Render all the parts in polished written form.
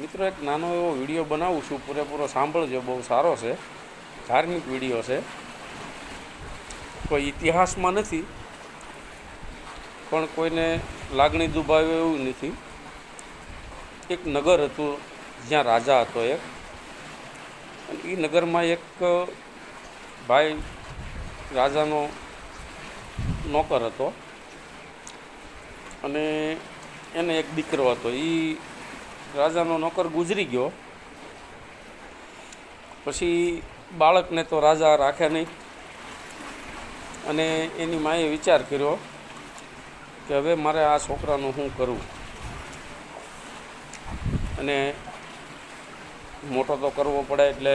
મિત્રો એક નાનો એવો વિડીયો બનાવું છું, પૂરેપૂરો સાંભળજો. બહુ સારો છે, ધાર્મિક વિડીયો છે. કોઈ ઇતિહાસમાં નથી, પણ કોઈને લાગણી દુભાવે એવું નથી. એક નગર હતું જ્યાં રાજા હતો એક, અને એ નગરમાં એક ભાઈ રાજાનો નોકર હતો, અને એને એક દીકરો હતો. એ રાજાનો નોકર ગુજરી ગયો પછી બાળકને તો રાજા રાખે નહીં, અને એની માએ વિચાર કર્યો કે હવે મારે આ છોકરાનું શું કરવું. અને મોટો તો કરવો પડે, એટલે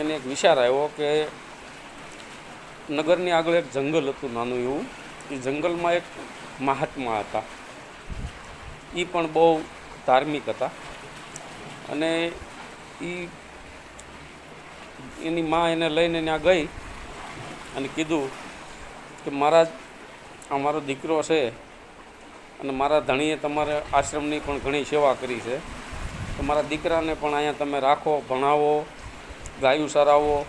એને એક વિચાર આવ્યો કે નગરની આગળ એક જંગલ હતું નાનું એવું. એ જંગલમાં એક મહાત્મા હતા, એ પણ બહુ ધાર્મિક હતા. અને એની મા એને લઈને ત્યાં ગઈ અને કીધું કે મહારાજ, અમારો દીકરો છે, અને મારા ધણીએ તમારા આશ્રમની પણ ઘણી સેવા કરી છે, તો મારા દીકરાને પણ અહીંયા તમે રાખો, ભણાવો, ગાયું સરાવો,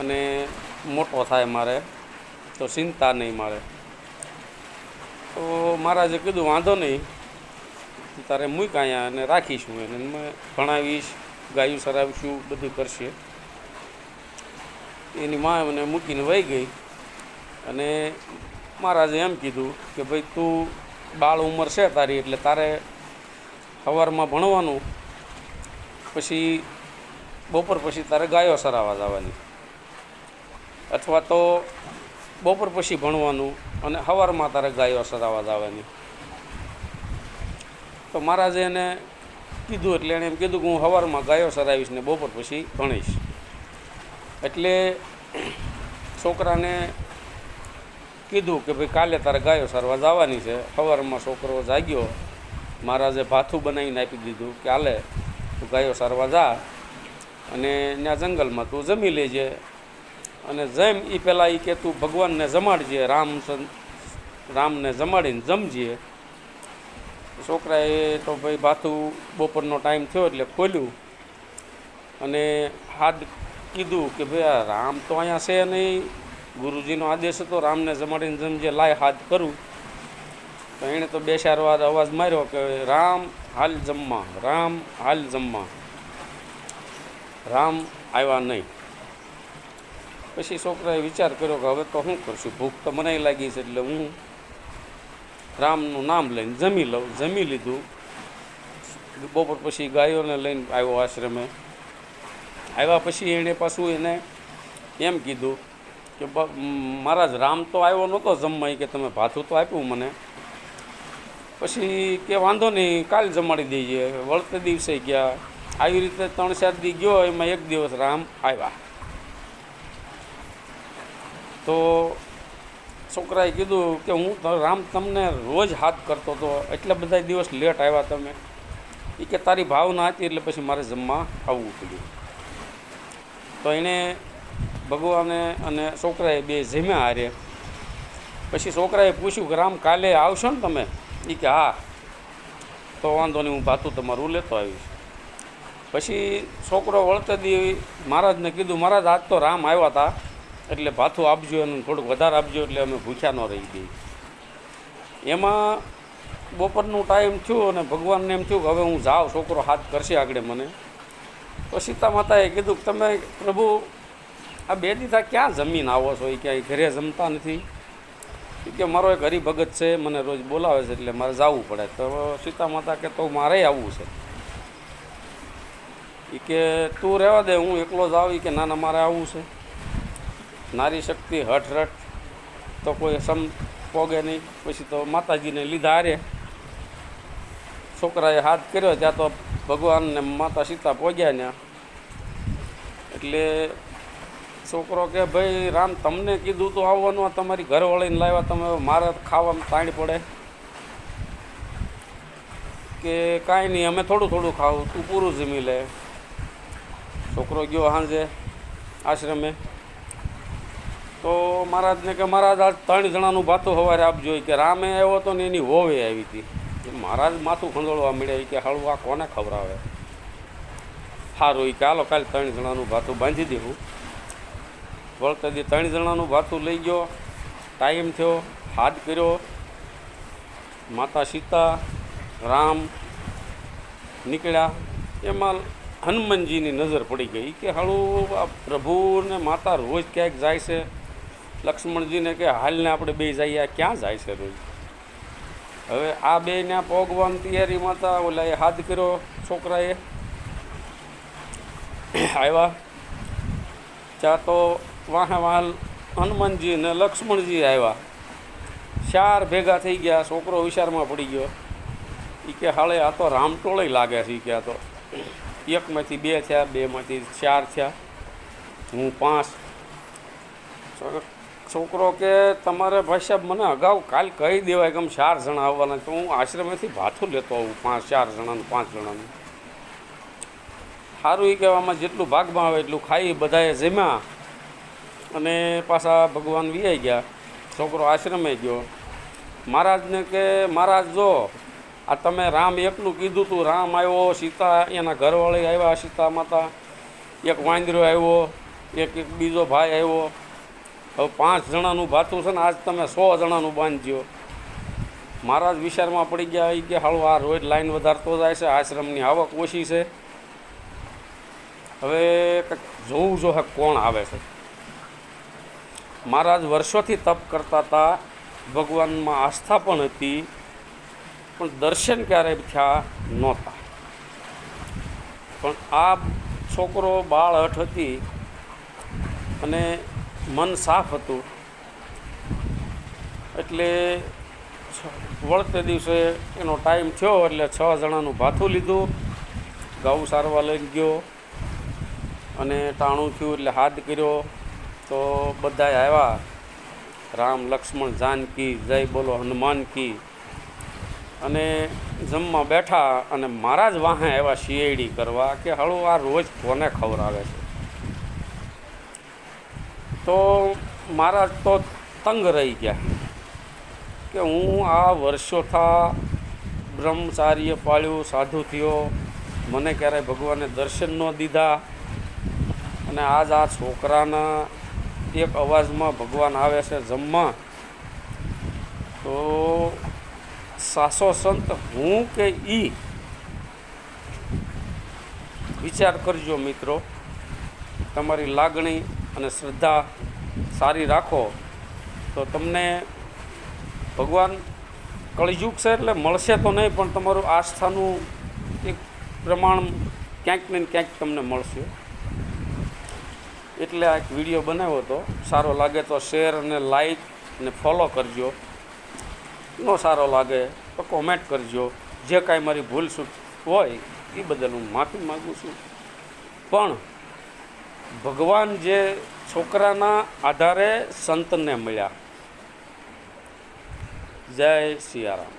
અને મોટો થાય મારે તો ચિંતા નહીં મારે. તો મહારાજે કીધું વાંધો નહીં, તારે મૂક અહીંયા અને રાખીશું એને, મેં ભણાવીશ, ગાયું સરાવીશું, બધું કરશે. એની મા મને મૂકીને વહી ગઈ. અને મહારાજે એમ કીધું કે ભાઈ તું બાળ ઉંમર છે તારી, એટલે તારે સવારમાં ભણવાનું, પછી બપોર પછી તારે ગાયો સરાવવા જવાની, અથવા તો બપોર પછી ભણવાનું અને સવારમાં તારે ગાયો સરાવવા જવાની. તો મહારાજે એને કીધું, એટલે એણે એમ કીધું કે હું સવારમાં ગાયો સરાવીશ ને બપોર પછી ભણીશ. એટલે છોકરાને કીધું કે ભાઈ કાલે તારે ગાયો સારવા જવાની છે. સવારમાં છોકરો જાગ્યો, મહારાજે ભાથું બનાવીને આપી દીધું કે હાલે તું ગાયો સારવા જા, અને ત્યાં જંગલમાં તું જમી લેજે. અને જેમ એ પહેલાં એ કે તું ભગવાનને જમાડજે, રામને જમાડીને જમજે. છોકરાએ તો ભાઈ ભાથું બપોરનો ટાઈમ થયો એટલે ખોલ્યું, અને હાથ કીધું કે ભાઈ આ રામ તો અહીંયા છે નહીં, ગુરુજીનો આદેશ હતો રામને જમાડીને જમજે, લાય હાથ કરું. તો એણે તો બે ચાર વાર અવાજ માર્યો કે રામ હાલ જમવા, રામ હાલ જમવા. રામ આવ્યા નહીં. પછી છોકરાએ વિચાર કર્યો કે હવે તો શું કરશું, ભૂખ તો મને લાગી છે, એટલે હું રામનું નામ લઈને જમી લઉં. જમી લીધું. બપોર પછી ગાયોને લઈને આવ્યો આશ્રમે. આવ્યા પછી એણે પાછું એને એમ કીધું કે મહારાજ રામ તો આવ્યો નહોતો જમવા, કે તમે ભાથું તો આપ્યું મને, પછી કે વાંધો નહીં કાલ જમાડી દઈએ. વળતે દિવસે ગયા. આવી રીતે 3-4 દી ગયો, એમાં એક દિવસ રામ આવ્યા. તો છોકરાએ કીધું કે હું રામ તમને રોજ હાથ કરતો હતો, એટલા બધા દિવસ લેટ આવ્યા તમે. એ કે તારી ભાવના હતી એટલે પછી મારે જમવા આવવું પડ્યું. તો એણે ભગવાને અને છોકરાએ બે જમ્યા હારે. પછી છોકરાએ પૂછ્યું કે રામ કાલે આવશો ને તમે? એ કે હા. તો વાંધો નહીં, હું ભાતું તમારું લેતો આવીશ. પછી છોકરો વળતે દી મહારાજને કીધું, મહારાજ આજ તો રામ આવ્યા હતા, એટલે ભાથું આપજો, એનું થોડુંક વધારે આપજો, એટલે અમે ભૂખ્યા ન રહી ગઈ. એમાં બપોરનું ટાઈમ થયું, અને ભગવાનને એમ થયું કે હવે હું જાઉં, છોકરો હાથ કરશે આગળ મને. તો સીતા માતાએ કીધું કે તમે પ્રભુ આ 2 દીધા ક્યાં જમીન આવો છો? એ ક્યાંય ઘરે જમતા નથી. કે મારો એક હરિભગત છે, મને રોજ બોલાવે છે, એટલે મારે જવું પડે. તો સીતા માતા કે તો મારે આવવું છે. એ કે તું રહેવા દે, હું એકલો જ આવી. કે ના ના, મારે આવવું છે. નારી શક્તિ હઠ તો કોઈ પોગે નહીં. પછી તો માતાજીને લીધા હારે છોકરાએ હાથ કર્યો, ત્યાં તો ભગવાન ને માતા સીતા પહોંચ્યા ત્યાં. એટલે છોકરો કે ભાઈ રામ તમને કીધું તો આવવાનું, તમારી ઘર વળીને લાવ્યા તમે, મારે ખાવામાં તાણ પડે. કે કાંઈ નહીં, અમે થોડું થોડું ખાવું, તું પૂરું જમી લે. છોકરો ગયો સાંજે આશ્રમે. તો મહારાજને કે મહારાજ આજ 3 જણાનું ભાતું સવારે આપજો. કે રામે આવ્યો હતો ને એની વહુએ આવી હતી. મહારાજ માથું ખંડોળવા મળ્યા કે હાળું આ કોને ખવડાવે. સારું એ કે હાલો કાલે 3 જણાનું ભાથું બાંધી દેવું. વળતે દી 3 જણાનું ભાથું લઈ ગયો. ટાઈમ થયો, હાથ કર્યો. માતા સીતા, રામ નીકળ્યા. એમાં હનુમાનજીની નજર પડી ગઈ કે હાળું આ પ્રભુ ને માતા રોજ ક્યાંક જાય છે. લક્ષ્મણજીને કે હાલને આપણે બે જઈએ, ક્યાં જાય છે રોજ. હવે આ બેને પોગવાની તૈયારીમાં હતા. ઓલા એ હાથ કર્યો છોકરાએ. આવ્યા ત્યાં તો વાહે વાહ હનુમાનજી ને લક્ષ્મણજી આવ્યા. 4 ભેગા થઈ ગયા. છોકરો વિચારમાં પડી ગયો. એ કે હાળે આ તો રામટોળે લાગે છે. કે આ તો 1માંથી 2 થયા, 2માંથી 4 થયા, હું 5. છોકરો કે તમારે ભાઈ સાહેબ મને અગાઉ કાલ કહી દેવાય કે 4 જણા આવવાના, તો હું આશ્રમેથી ભાથું લેતો આવું 4 જણાનું 5 જણાનું. સારું એ કહેવામાં જેટલું ભાગમાં આવે એટલું ખાઈ બધાએ જમ્યા અને પાછા ભગવાન વિયાઈ ગયા. છોકરો આશ્રમે ગયો. મહારાજને કે મહારાજ જો આ તમે રામ એકલું કીધું હતું, રામ આવ્યો, સીતા એના ઘરવાળી આવ્યા, સીતા માતા, એક વાંદરો આવ્યો, એક બીજો ભાઈ આવ્યો. હવે 5 જણાનું ભાથું છે ને આજ તમે 100 જણાનું બાંધજો. મહારાજ વિચારમાં પડી ગયા. એ કે હાળું આ રોજ લાઈન વધારતો જાય છે, આશ્રમની આવક ઓછી છે, હવે કંઈક જોવું જો કોણ આવે છે. મહારાજ વર્ષોથી તપ કરતા હતા, ભગવાનમાં આસ્થા પણ હતી, પણ દર્શન ક્યારેય થયા નહોતા. પણ આ છોકરો બાળ હઠ હતી અને મન સાફ હતું એટલે વળતે દિવસે એનો ટાઈમ થયો એટલે 6 જણાનું ભાથું લીધું. ગૌ સારવા લઈ ગયો અને ટાણું થયું એટલે હાથ કર્યો તો બધાએ આવ્યા. રામ લક્ષ્મણ જાનકી જય બોલો હનુમાન કી. અને જમવા બેઠા અને મહારાજ વાહે આવ્યા શિયાળી કરવા કે હાળું આ રોજ કોને ખવડાવે છે. તો મહારાજ તો તંગ રહી ગયા કે હું આ વર્ષોથી બ્રહ્મચાર્ય પાળ્યું, સાધુ થયો, મને ક્યારેય ભગવાને દર્શન ન દીધા, અને આજ આ છોકરાના એક અવાજમાં ભગવાન આવે છે જમવા. તો સાસો સંત હું કે ઈ વિચાર કરજો મિત્રો. તમારી લાગણી અને શ્રદ્ધા સારી રાખો તો તમને ભગવાન કળિયુગ છે એટલે મળશે તો નહીં, પણ તમારું આસ્થાનું એક પ્રમાણ ક્યાંક ને ક્યાંક તમને મળશે. એટલે આ એક વિડીયો બનાવ્યો હતો. સારો લાગે તો શેર અને લાઈક અને ફોલો કરજો. ન સારો લાગે તો કોમેન્ટ કરજો. જે કાંઈ મારી ભૂલ ચૂક હોય એ બદલ હું માફી માગું છું. પણ ભગવાન જે છોકરાના આધારે સંતને મળ્યા. જય સિયારામ.